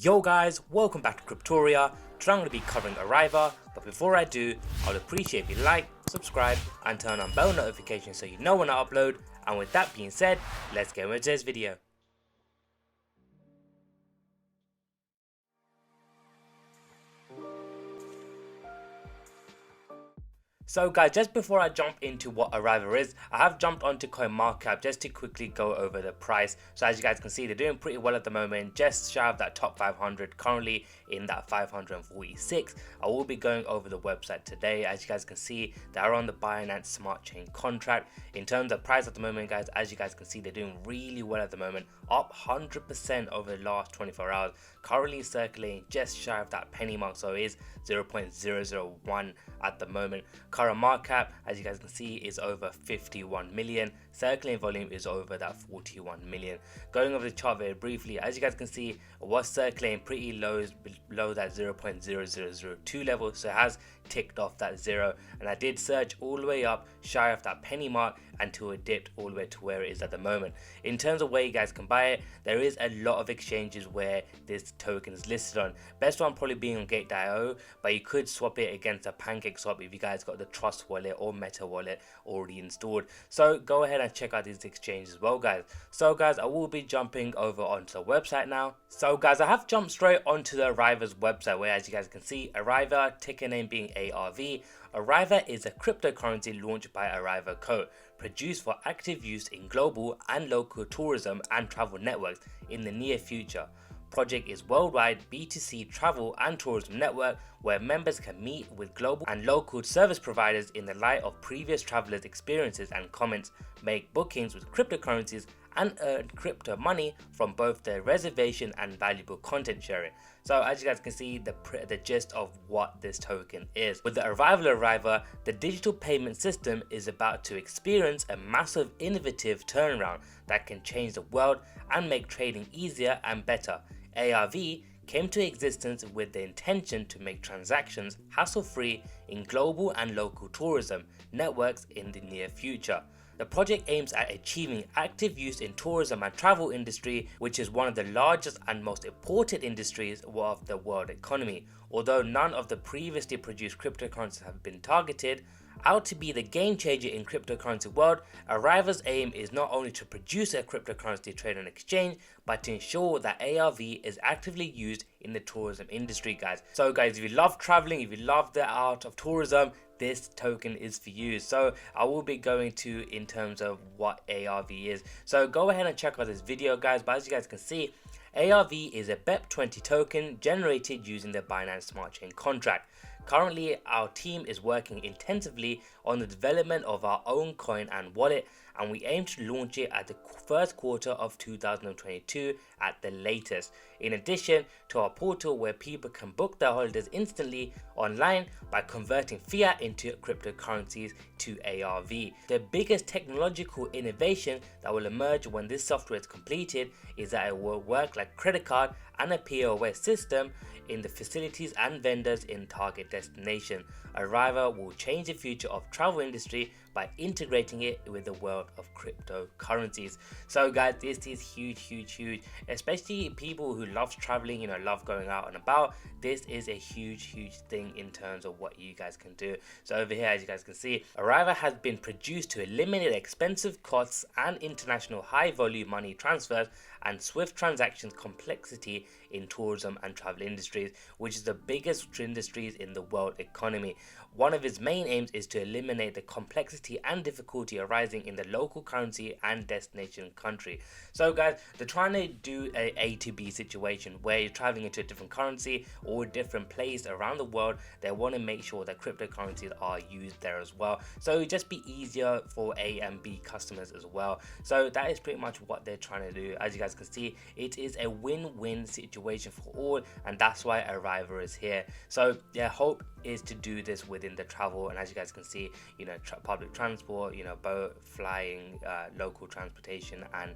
Yo guys, welcome back to Cryptoria. Today I'm going to be covering Ariva, but before I do, I would appreciate if you like, subscribe and turn on bell notifications so you know when I upload. And with that being said, let's get into this video. So guys, just before I jump into what Ariva is, I have jumped onto CoinMarketCap just to quickly go over the price. So as you guys can see, they're doing pretty well at the moment, just shy of that top 500, currently in that 546. I will be going over the website today. As you guys can see, they are on the Binance Smart Chain contract. In terms of price at the moment, guys, as you guys can see, they're doing really well at the moment, up 100% over the last 24 hours, currently circulating just shy of that penny mark, so it is 0.001 at the moment. Current market cap, as you guys can see, is over 51 million. Circulating volume is over that 41 million. Going over the chart very briefly, as you guys can see, it was circulating pretty low, below that 0.0002 level, so it has ticked off that zero, and I did surge all the way up shy of that penny mark until it dipped all the way to where it is at the moment. In terms of where you guys can buy it, there is a lot of exchanges where this token is listed on. Best one probably being on Gate.io, but you could swap it against a pancake swap if you guys got the Trust wallet or Meta wallet already installed. So go ahead and check out these exchanges as well, guys. So guys, I will be jumping over onto the website now. So guys, I have jumped straight onto the Ariva's website, where as you guys can see, Ariva, ticker name being ARV. Ariva is a cryptocurrency launched by Ariva Co., produced for active use in global and local tourism and travel networks in the near future. Project is worldwide B2C travel and tourism network where members can meet with global and local service providers in the light of previous travelers' experiences and comments, make bookings with cryptocurrencies and earn crypto money from both their reservation and valuable content sharing. So as you guys can see, the gist of what this token is. With the arrival of Ariva, the digital payment system is about to experience a massive innovative turnaround that can change the world and make trading easier and better. ARV came to existence with the intention to make transactions hassle-free in global and local tourism networks in the near future. The project aims at achieving active use in tourism and travel industry, which is one of the largest and most important industries of the world economy. Although none of the previously produced cryptocurrencies have been targeted, out to be the game changer in cryptocurrency world, Ariva's aim is not only to produce a cryptocurrency trade and exchange, but to ensure that ARV is actively used in the tourism industry, guys. So guys, if you love traveling, if you love the art of tourism, this token is for you. So I will be going to in terms of what ARV is. So go ahead and check out this video, guys. But as you guys can see, ARV is a BEP20 token generated using the Binance Smart Chain contract. Currently, our team is working intensively on the development of our own coin and wallet, and we aim to launch it at the first quarter of 2022 at the latest. In addition to our portal where people can book their holidays instantly online by converting fiat into cryptocurrencies to ARV. The biggest technological innovation that will emerge when this software is completed is that it will work like credit card and a POS system in the facilities and vendors in target destination. Ariva will change the future of travel industry by integrating it with the world of cryptocurrencies. So guys, this is huge, especially people who love traveling, love going out and about. This is a huge thing in terms of what you guys can do. So over here, as you guys can see, Ariva has been produced to eliminate expensive costs and international high volume money transfers and swift transactions complexity in tourism and travel industries, which is the biggest industries in the world economy. One of its main aims is to eliminate the complexity and difficulty arising in the local currency and destination country. So guys, they're trying to do a to B situation where you're traveling into a different currency or a different place around the world. They want to make sure that cryptocurrencies are used there as well, so it'll just be easier for A and B customers as well. So that is pretty much what they're trying to do. As you guys can see, it is a win-win situation for all, and that's why Ariva is here. So their hope is to do this within the travel, and as you guys can see, public transport, boat, flying, local transportation, and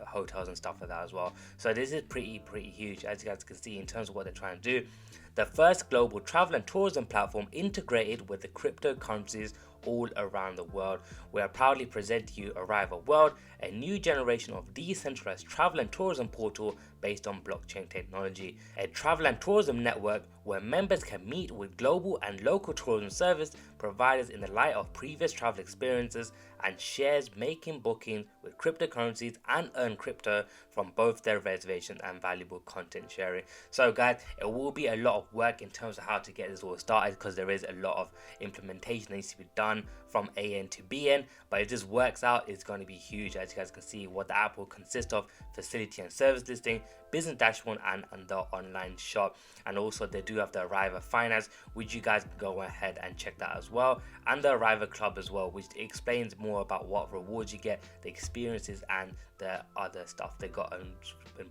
hotels and stuff like that as well. So this is pretty huge, as you guys can see, in terms of what they're trying to do. The first global travel and tourism platform integrated with the cryptocurrencies all around the world. We are proudly present to you Ariva World, a new generation of decentralized travel and tourism portal based on blockchain technology. A travel and tourism network where members can meet with global and local tourism service providers in the light of previous travel experiences, and shares making bookings with cryptocurrencies and earn crypto from both their reservations and valuable content sharing. So guys, it will be a lot of work in terms of how to get this all started, because there is a lot of implementation that needs to be done from AN to BN, but if this works out, it's going to be huge. As you guys can see, what the app will consist of: facility and service listing, business dashboard, and the online shop. And also they do have the Ariva Finance, which you guys can go ahead and check that as well, and the Ariva Club as well, which explains more about what rewards you get, the experiences, and the other stuff they got on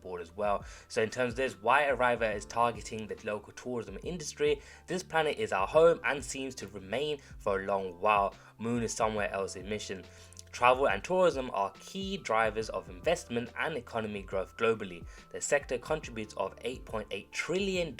board as well. So in terms of this, why Ariva is targeting the local tourism industry: this planet is our home and seems to remain for a long while. Moon is somewhere else in mission. Travel and tourism are key drivers of investment and economy growth globally. The sector contributes of $8.8 trillion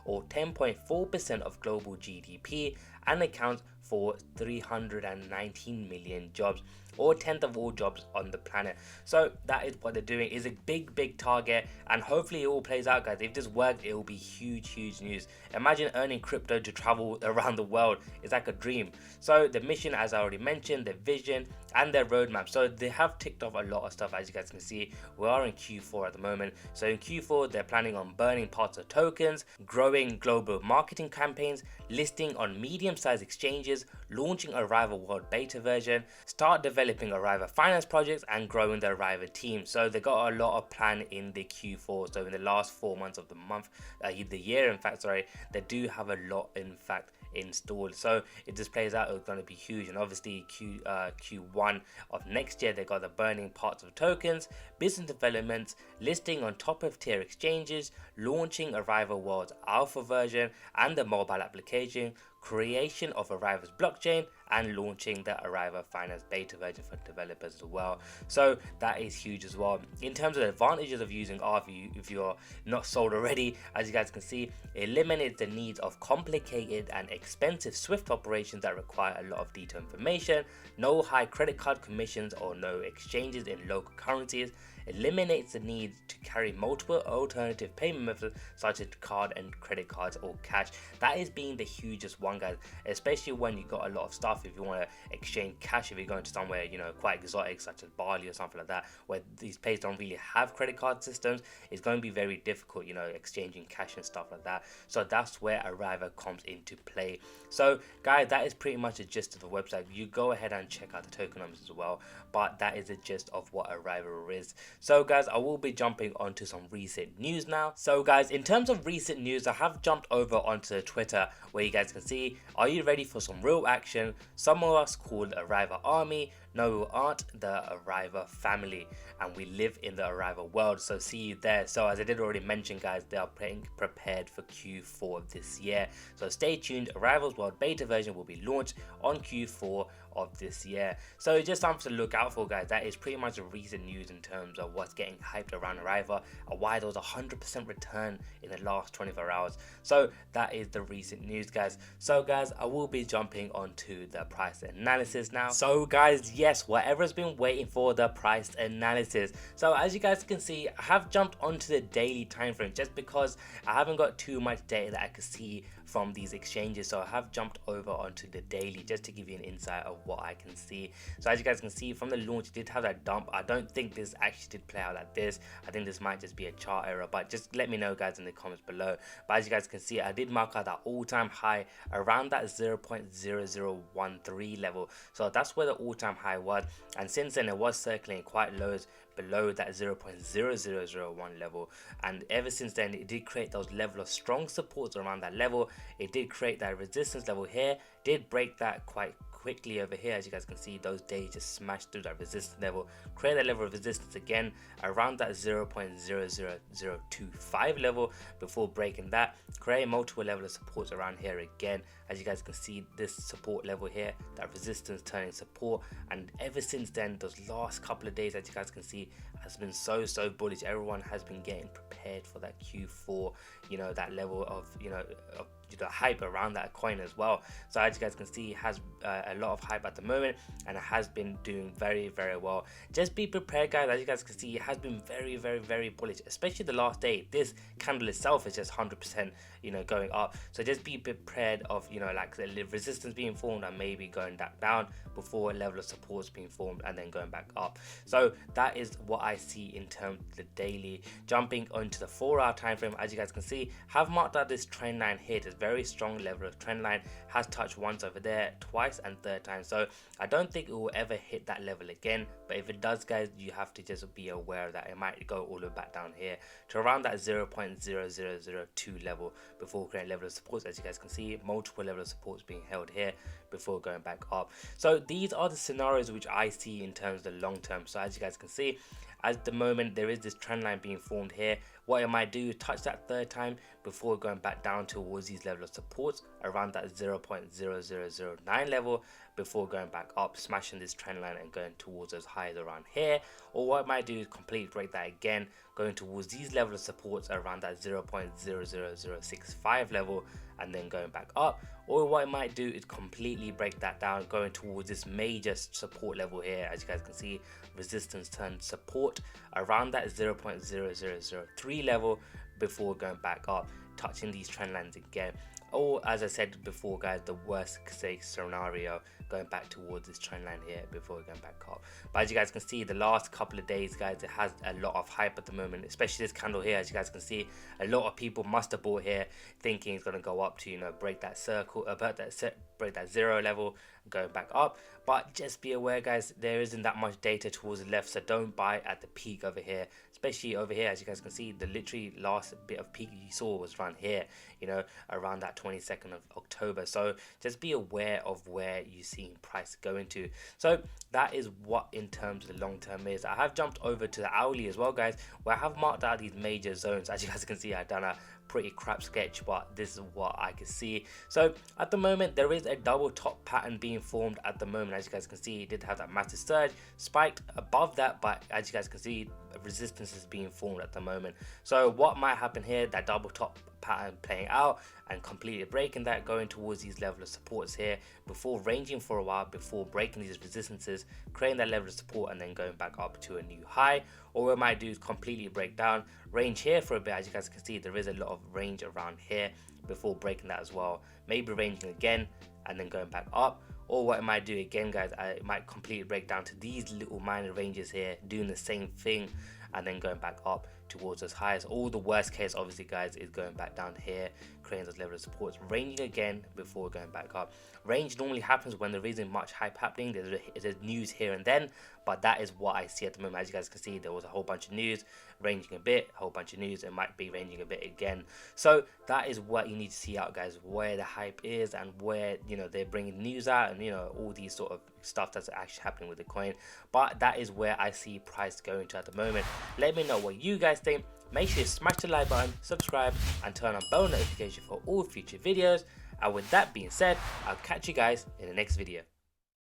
or 10.4% of global GDP and accounts for 319 million jobs, or 1/10 of all jobs on the planet. So that is what they're doing. Is a big target, and hopefully it all plays out, guys. If this works, it will be huge news. Imagine earning crypto to travel around the world. It's like a dream. So the mission, as I already mentioned, the vision and their roadmap. So they have ticked off a lot of stuff. As you guys can see, we are in Q4 at the moment. So in Q4, they're planning on burning parts of tokens, growing global marketing campaigns, listing on medium-sized exchanges, launching Ariva World beta version, start developing Ariva Finance projects, and growing the Ariva team. So they got a lot of plan in the Q4. So in the last 4 months of the month, the year, in fact, sorry, they do have a lot, in fact, installed. So if this plays out, it's going to be huge. And obviously Q1 of next year, they got the burning parts of tokens, business developments, listing on top of tier exchanges, launching Ariva World's alpha version and the mobile application, creation of Ariva's blockchain, and launching the Ariva Finance beta version for developers as well. So that is huge as well. In terms of the advantages of using ARV, if you're not sold already, as you guys can see, it eliminates the needs of complicated and expensive SWIFT operations that require a lot of detailed information, no high credit card commissions or no exchanges in local currencies, eliminates the need to carry multiple alternative payment methods such as card and credit cards or cash. That is being the hugest one, guys, especially when you got a lot of stuff. If you want to exchange cash, if you're going to somewhere, you know, quite exotic such as Bali or something like that, where these places don't really have credit card systems, it's going to be very difficult, you know, exchanging cash and stuff like that. So that's where Ariva comes into play. So guys, that is pretty much the gist of the website. You go ahead and check out the tokenomics as well, but that is the gist of what Ariva is. So guys, I will be jumping onto some recent news now. So guys, in terms of recent news, I have jumped over onto Twitter, where you guys can see, are you ready for some real action? Some of us called Ariva Army. No, we aren't, the Ariva family, and we live in the Ariva world. So see you there. So as I did already mention, guys, they are prepared for Q4 of this year. So stay tuned. Ariva's world beta version will be launched on Q4 of this year. So just something to look out for, guys. That is pretty much the recent news in terms of what's getting hyped around Ariva, and why there was a 100% return in the last 24 hours. So that is the recent news, guys. So guys, I will be jumping onto the price analysis now. So guys, yes, whatever's been waiting for, the price analysis. So as you guys can see, I have jumped onto the daily time frame just because I haven't got too much data that I could see from these exchanges. So I have jumped over onto the daily just to give you an insight of what I can see. So as you guys can see, from the launch, it did have that dump. I don't think this actually did play out like this. I think this might just be a chart error, but just let me know, guys, in the comments below. But as you guys can see, I did mark out that all-time high around that 0.0013 level. So that's where the all-time high was, and since then it was circling quite lows below that 0.0001 level, and ever since then it did create those level of strong supports around that level. It did create that resistance level here, did break that quite quickly over here. As you guys can see, those days just smashed through that resistance level, create that level of resistance again around that 0.00025 level before breaking that, create multiple level of supports around here again. As you guys can see, this support level here, that resistance turning support, and ever since then, those last couple of days, as you guys can see, has been so bullish. Everyone has been getting prepared for that Q4, you know, that level of, you know, of hype around that coin as well. So as you guys can see, it has a lot of hype at the moment, and it has been doing very well. Just be prepared, guys. As you guys can see, it has been very bullish, especially the last day. This candle itself is just 100% going up. So just be prepared of like the resistance being formed and maybe going back down before a level of support is being formed and then going back up. So that is what I see in terms of the daily. Jumping onto the 4-hour time frame, as you guys can see, have marked out this trend line here. This very strong level of trend line has touched once over there, twice, and third time. So I don't think it will ever hit that level again, but if it does, guys, you have to just be aware that it might go all the way back down here to around that 0.0002 level before creating level of supports. As you guys can see, multiple level of supports being held here before going back up. So these are the scenarios which I see in terms of the long term. So as you guys can see, at the moment there is this trend line being formed here. What it might do is touch that third time before going back down towards these level of supports around that 0.0009 level before going back up, smashing this trend line and going towards those highs around here. Or what it might do is completely break that again, going towards these level of supports around that 0.00065 level and then going back up. Or what it might do is completely break that down, going towards this major support level here. As you guys can see, resistance turned support around that 0.0003 level before going back up, touching these trend lines again. Or as I said before, guys, the worst case scenario, going back towards this trend line here before going back up. But as you guys can see, the last couple of days, guys, it has a lot of hype at the moment, especially this candle here. As you guys can see, a lot of people must have bought here thinking it's going to go up to break that circle, break that zero level, going back up. But just be aware, guys, there isn't that much data towards the left, so don't buy at the peak over here, especially over here. As you guys can see, the literally last bit of peak you saw was around here, around that 22nd of October. So just be aware of where you see price going to. So that is what in terms of the long term is. I have jumped over to the hourly as well, guys, where I have marked out these major zones. As you guys can see, I've done a pretty crap sketch, but this is what I can see. So at the moment there is a double top pattern being formed at the moment. As you guys can see, it did have that massive surge, spiked above that, but as you guys can see, resistance is being formed at the moment. So what might happen here, that double top pattern playing out and completely breaking that, going towards these level of supports here before ranging for a while, before breaking these resistances, creating that level of support and then going back up to a new high. Or what it might do is completely break down, range here for a bit. As you guys can see, there is a lot of range around here before breaking that as well, maybe ranging again and then going back up. Or what it might do again, guys, it might completely break down to these little minor ranges here, doing the same thing and then going back up towards those highs. Or the worst case, obviously, guys, is going back down here, creating those level of supports, ranging again before going back up. Range normally happens when there isn't much hype happening. There's news here and then, but that is what I see at the moment. As you guys can see, there was a whole bunch of news, ranging a bit, a whole bunch of news, it might be ranging a bit again. So that is what you need to see out, guys, where the hype is and where they're bringing news out and all these sort of stuff that's actually happening with the coin. But that is where I see price going to at the moment. Let me know what you guys think. Make sure you smash the like button, subscribe and turn on bell notification for all future videos. And with that being said, I'll catch you guys in the next video.